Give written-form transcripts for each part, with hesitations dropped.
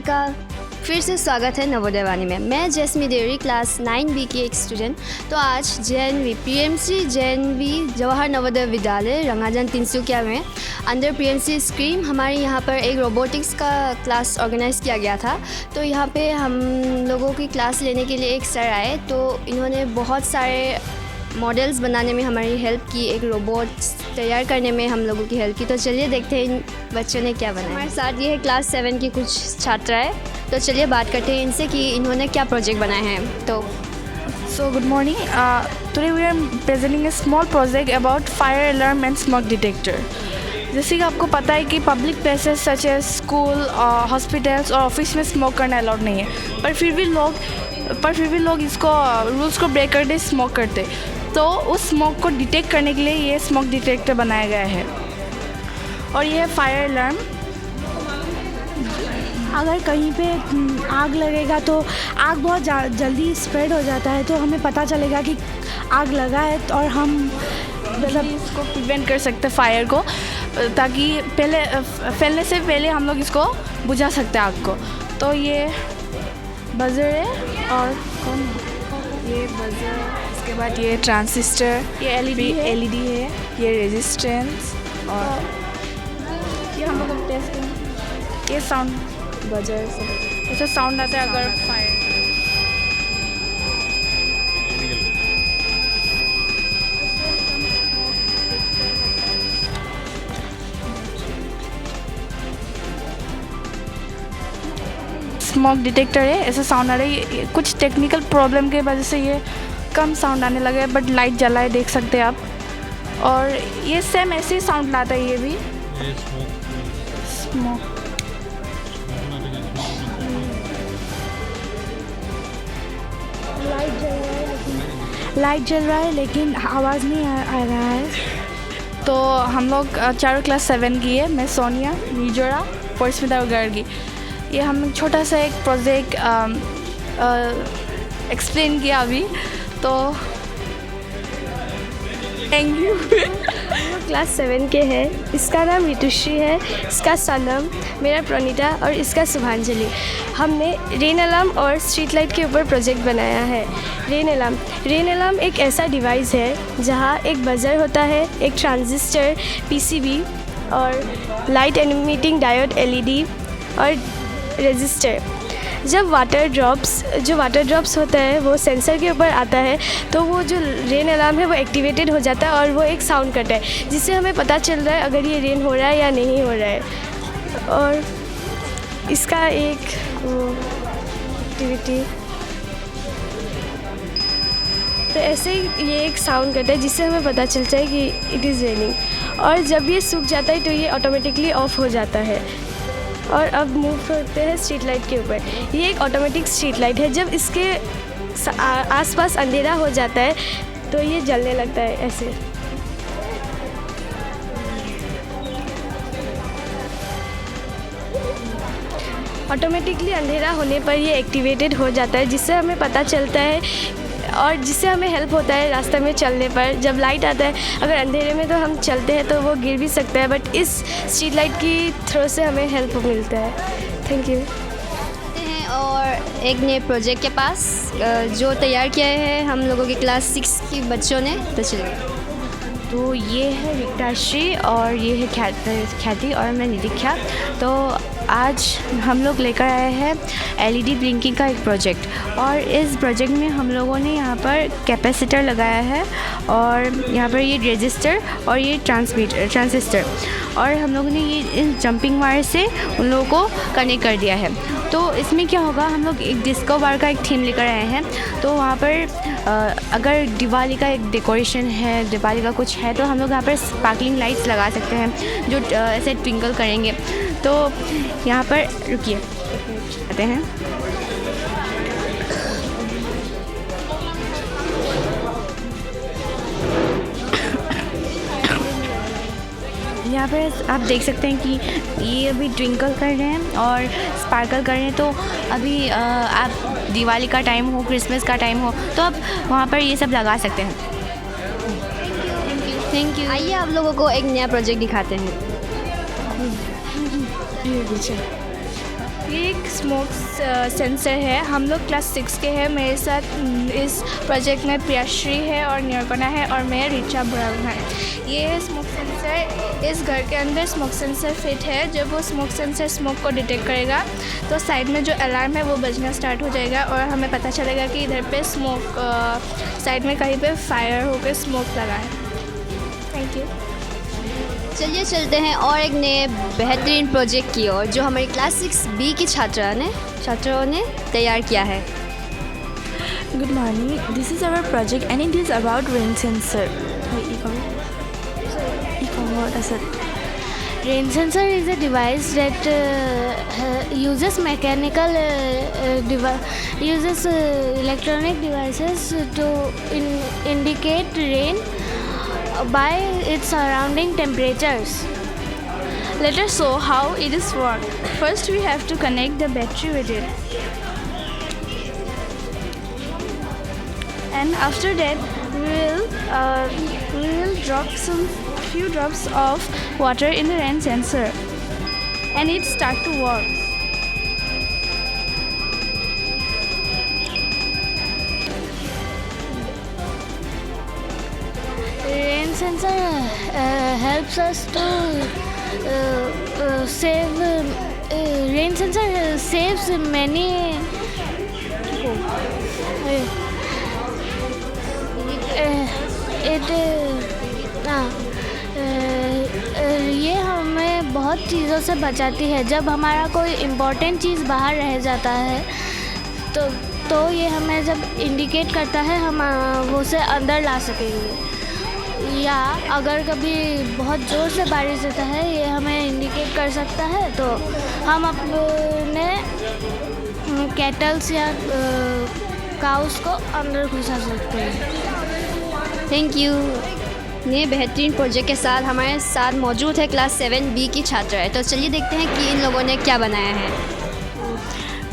का फिर से स्वागत है नवोदय वाणी में। मैं जैस्मी देवरी क्लास 9B की एक स्टूडेंट। तो आज JNV PMC JNV Jawahar Navodaya Vidyalaya रंगाजन Tinsukia में अंडर PMC स्क्रीम हमारे यहाँ पर एक रोबोटिक्स का क्लास ऑर्गेनाइज़ किया गया था। तो यहाँ पे हम लोगों की क्लास लेने के लिए एक सर आए, तो इन्होंने बहुत सारे मॉडल्स बनाने में हमारी हेल्प की, एक रोबोट तैयार करने में हम लोगों की हेल्प की। तो चलिए देखते हैं इन बच्चों ने क्या बनाया। हमारे साथ ये है क्लास 7 की कुछ छात्राएं। तो चलिए बात करते हैं इनसे कि इन्होंने क्या प्रोजेक्ट बनाए हैं। तो good morning. Today we are presenting a small project about fire alarm and smoke detector. जैसे कि आपको पता है कि public places such as school, hospitals और ऑफिस में स्मोक करना अलाउड नहीं है, पर फिर भी लोग इसको रूल्स को ब्रेक करते स्मोक करते। तो उस स्मोक को डिटेक्ट करने के लिए ये स्मोक डिटेक्टर बनाया गया है। और ये है फायर अलार्म। अगर कहीं पे आग लगेगा तो आग बहुत जल्दी स्प्रेड हो जाता है, तो हमें पता चलेगा कि आग लगा है और हम मतलब इसको प्रिवेंट कर सकते हैं फायर को, ताकि फैलने से पहले हम लोग इसको बुझा सकते हैं आग को। तो ये बजर है और ये बजर, इसके बाद ये ट्रांजिस्टर, ये LED है, ये रेजिस्टेंस और ये हम लोग टेस्ट करेंगे। ये साउंड बजर ऐसा साउंड आता है अगर फायर। स्मोक डिटेक्टर है, ऐसा साउंड आ रहा है। कुछ टेक्निकल प्रॉब्लम के वजह से ये कम साउंड आने लगा है, बट लाइट जला है, देख सकते हैं आप। और ये सेम ऐसे ही साउंड लाता है ये भी। स्मोक लाइट जल रहा है लेकिन आवाज़ नहीं आ रहा है। तो हम लोग चारों क्लास 7 की है। मैं सोनिया, निजोरा, परस्मिता और गर्गी। ये हम छोटा सा एक प्रोजेक्ट एक्सप्लेन किया अभी। तो थैंक यू। क्लास 7 के हैं। इसका नाम ऋतुश्री है, इसका सनम, मेरा प्रणीता और इसका शुभांजलि। हमने रेन अलार्म और स्ट्रीट लाइट के ऊपर प्रोजेक्ट बनाया है। रेन अलार्म एक ऐसा डिवाइस है जहाँ एक बजर होता है, एक ट्रांजिस्टर, PCB और लाइट एमिटिंग डायोड LED और रेजिस्टर। जब वाटर ड्रॉप्स होता है वो सेंसर के ऊपर आता है, तो वो जो रेन अलार्म है वो एक्टिवेटेड हो जाता है और वो एक साउंड करता है, जिससे हमें पता चल रहा है अगर ये रेन हो रहा है या नहीं हो रहा है। और इसका एक एक्टिविटी तो ऐसे ही ये एक साउंड करता है, जिससे हमें पता चलता है कि इट इज़ रेनिंग। और जब ये सूख जाता है तो ये ऑटोमेटिकली ऑफ हो जाता है। और अब मूव करते हैं स्ट्रीट लाइट के ऊपर। ये एक ऑटोमेटिक स्ट्रीट लाइट है। जब इसके आसपास अंधेरा हो जाता है तो ये जलने लगता है ऐसे। ऑटोमेटिकली अंधेरा होने पर ये एक्टिवेटेड हो जाता है, जिससे हमें पता चलता है और जिससे हमें हेल्प होता है रास्ते में चलने पर। जब लाइट आता है, अगर अंधेरे में तो हम चलते हैं तो वो गिर भी सकता है, बट इस स्ट्रीट लाइट की थ्रू से हमें हेल्प मिलता है। Thank you. और एक नए प्रोजेक्ट के पास जो तैयार किया है हम लोगों की क्लास 6 की बच्चों ने। तो चलिए। तो ये है विक्टाश्री और ये है ख्याति और मैं निरीक्षा। तो आज हम लोग लेकर आए हैं LED ब्लिंकिंग का एक प्रोजेक्ट। और इस प्रोजेक्ट में हम लोगों ने यहाँ पर कैपेसिटर लगाया है और यहाँ पर ये रेजिस्टर और ये ट्रांजिस्टर, और हम लोगों ने ये इस जंपिंग वायर से उन लोगों को कनेक्ट कर दिया है। तो इसमें क्या होगा, हम लोग एक डिस्को बार का एक थीम लेकर आए हैं। तो वहाँ पर अगर दिवाली का एक डेकोरेशन है, दिवाली का कुछ है, तो हम लोग यहाँ पर स्पार्कलिंग लाइट्स लगा सकते हैं जो ऐसे ट्विंकल करेंगे। तो यहाँ पर रुकिए, आते हैं। यहाँ पर आप देख सकते हैं कि ये अभी ट्विंकल कर रहे हैं और स्पार्कल कर रहे हैं। तो अभी आप दिवाली का टाइम हो, क्रिसमस का टाइम हो, तो आप वहाँ पर ये सब लगा सकते हैं। Thank you. आइए आप लोगों को एक नया प्रोजेक्ट दिखाते हैं। ये एक स्मोक सेंसर है। हम लोग क्लास 6 के हैं। मेरे साथ इस प्रोजेक्ट में प्रियाश्री है और निर्गुणा है और मैं ऋचा ब्राह्मण है। ये स्मोक सेंसर इस घर के अंदर स्मोक सेंसर फिट है। जब वो स्मोक सेंसर स्मोक को डिटेक्ट करेगा तो साइड में जो अलार्म है वो बजना स्टार्ट हो जाएगा और हमें पता चलेगा कि इधर पे स्मोक साइड में कहीं पे फायर होकर स्मोक लगा है। Thank you. चलिए चलते हैं और एक नए बेहतरीन प्रोजेक्ट की ओर जो हमारी क्लास 6B की छात्रों ने तैयार किया है। Good morning. This is our project and it is about rain sensor. Rain sensor is a device that uses electronic devices to indicate rain by its surrounding temperatures. Let us show how it is work. First we have to connect the battery with it. And after that we will drop few drops of water in the rain sensor and it start to work. Rain sensor helps us to save. Rain sensor saves many. ये हमें बहुत चीज़ों से बचाती है। जब हमारा कोई इम्पोर्टेंट चीज़ बाहर रह जाता है तो ये हमें जब इंडिकेट करता है हम वो उसे अंदर ला सकेंगे। या अगर कभी बहुत ज़ोर से बारिश होता है ये हमें इंडिकेट कर सकता है तो हम अपने कैटल्स या काउस को अंदर घुसा सकते हैं। Thank you. ये बेहतरीन प्रोजेक्ट के साथ हमारे साथ मौजूद है क्लास 7B की छात्रा है। तो चलिए देखते हैं कि इन लोगों ने क्या बनाया है।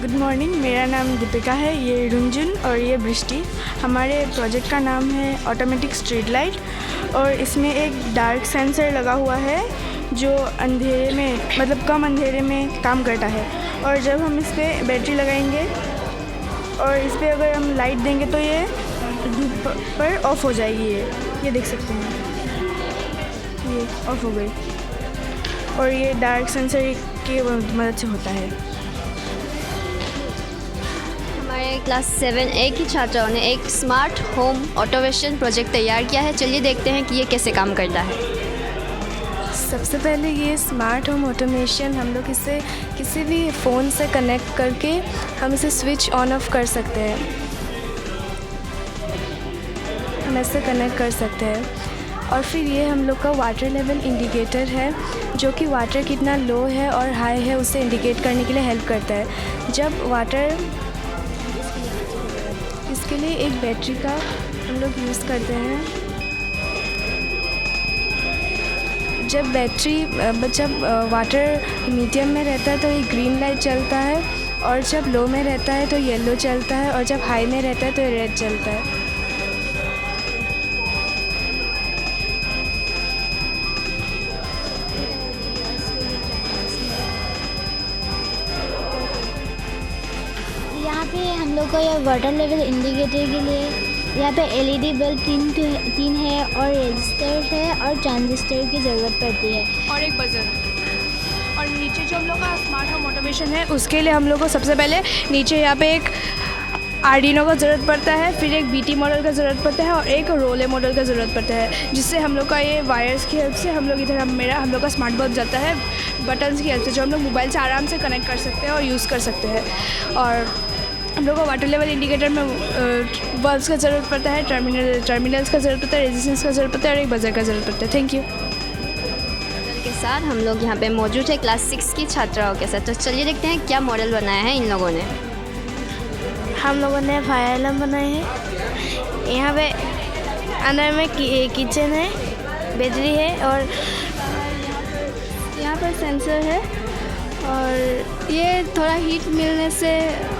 गुड मॉर्निंग, मेरा नाम दीपिका है, ये रुंजुन और ये बृष्टि। हमारे प्रोजेक्ट का नाम है ऑटोमेटिक स्ट्रीट लाइट और इसमें एक डार्क सेंसर लगा हुआ है जो अंधेरे में मतलब कम अंधेरे में काम करता है। और जब हम इस पर बैटरी लगाएंगे और इस पर अगर हम लाइट देंगे तो ये धूप पर ऑफ हो जाएगी। ये देख सकते हैं, ये ऑफ हो गई। और ये डार्क सेंसर की मदद से होता है। हमारे क्लास 7A की छात्राओं ने एक स्मार्ट होम ऑटोमेशन प्रोजेक्ट तैयार किया है। चलिए देखते हैं कि ये कैसे काम करता है। सबसे पहले ये स्मार्ट होम ऑटोमेशन हम लोग इसे किसी भी फ़ोन से कनेक्ट करके हम इसे स्विच ऑन ऑफ कर सकते हैं। हम ऐसे कनेक्ट कर सकते हैं। और फिर ये हम लोग का वाटर लेवल इंडिकेटर है जो कि वाटर कितना लो है और हाई है उसे इंडिकेट करने के लिए हेल्प करता है। जब वाटर इसके लिए एक बैटरी का हम लोग यूज़ करते हैं। जब वाटर मीडियम में रहता है तो ये ग्रीन लाइट चलता है और जब लो में रहता है तो येलो चलता है और जब हाई में रहता है तो रेड चलता है। यहाँ पे हम लोग को ये वाटर लेवल इंडिकेटर के लिए यहाँ पे LED बल्ब तीन है और रजिस्टर है और ट्रांजिस्टर की ज़रूरत पड़ती है और एक बजर। और नीचे जो हम लोग का स्मार्ट होम ऑटोमेशन है उसके लिए हम लोग को सबसे पहले नीचे यहाँ पे एक आर्डिनो का ज़रूरत पड़ता है, फिर एक BT मॉडल का ज़रूरत पड़ता है और एक रोले मॉडल का ज़रूरत पड़ता है, जिससे हम लोग का ये वायर्स की हेल्प से हम लोग इधर हम लोग का स्मार्ट बल्ब जाता है बटन्स की हेल्प से, जो हम लोग मोबाइल से आराम से कनेक्ट कर सकते हैं और यूज़ कर सकते हैं। और हम लोग को वाटर लेवल इंडिकेटर में बल्ब्स का ज़रूरत पड़ता है, टर्मिनल्स का ज़रूरत पड़ता है, रेजिस्टेंस का ज़रूरत पड़ता है और एक बजर का ज़रूरत पड़ता है। Thank you. के साथ हम लोग यहाँ पे मौजूद है क्लास 6 की छात्राओं के साथ। तो चलिए देखते हैं क्या मॉडल बनाया है इन लोगों ने। हम लोगों ने फायर अलार्म बनाए हैं। यहाँ पे अंदर में किचन है, बैटरी है और यहाँ पर सेंसर है और ये थोड़ा हीट मिलने से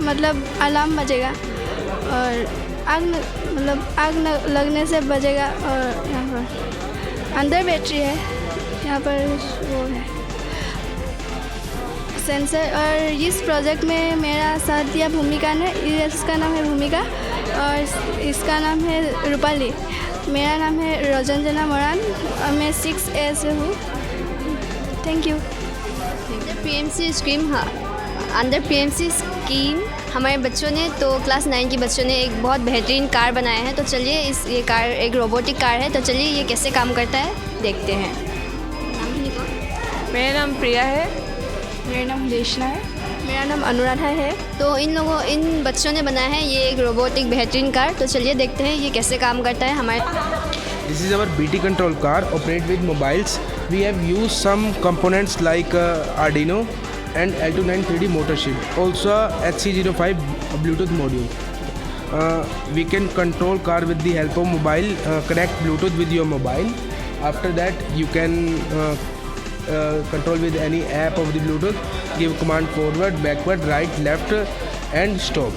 मतलब अलार्म बजेगा और आग लगने से बजेगा। और यहाँ पर अंदर बैटरी है, यहाँ पर वो है सेंसर। और इस प्रोजेक्ट में मेरा साथ दिया भूमिका ने, इसका नाम है भूमिका और इसका नाम है रूपाली। मेरा नाम है रोजंजना मोरान और मैं 6A से हूँ। Thank you. PMC स्कीम, हाँ, अंडर PMC स्कीम हमारे बच्चों ने तो क्लास 9 के बच्चों ने एक बहुत बेहतरीन कार बनाया है। तो चलिए ये कार एक रोबोटिक कार है, तो चलिए ये कैसे काम करता है देखते हैं। मेरा नाम प्रिया है। मेरा नाम देशना है। मेरा नाम अनुराधा है। तो इन बच्चों ने बनाया है ये एक रोबोटिक बेहतरीन कार। तो चलिए देखते हैं ये कैसे काम करता है हमारे। This is our BT control car, operate with mobiles. We have used some components like Arduino and L29 3D motor shield. Also HC05 Bluetooth module. We can control car with the help of mobile. Connect Bluetooth with your mobile. After that, you can control with any app of the Bluetooth. Give command forward, backward, right, left, and stop.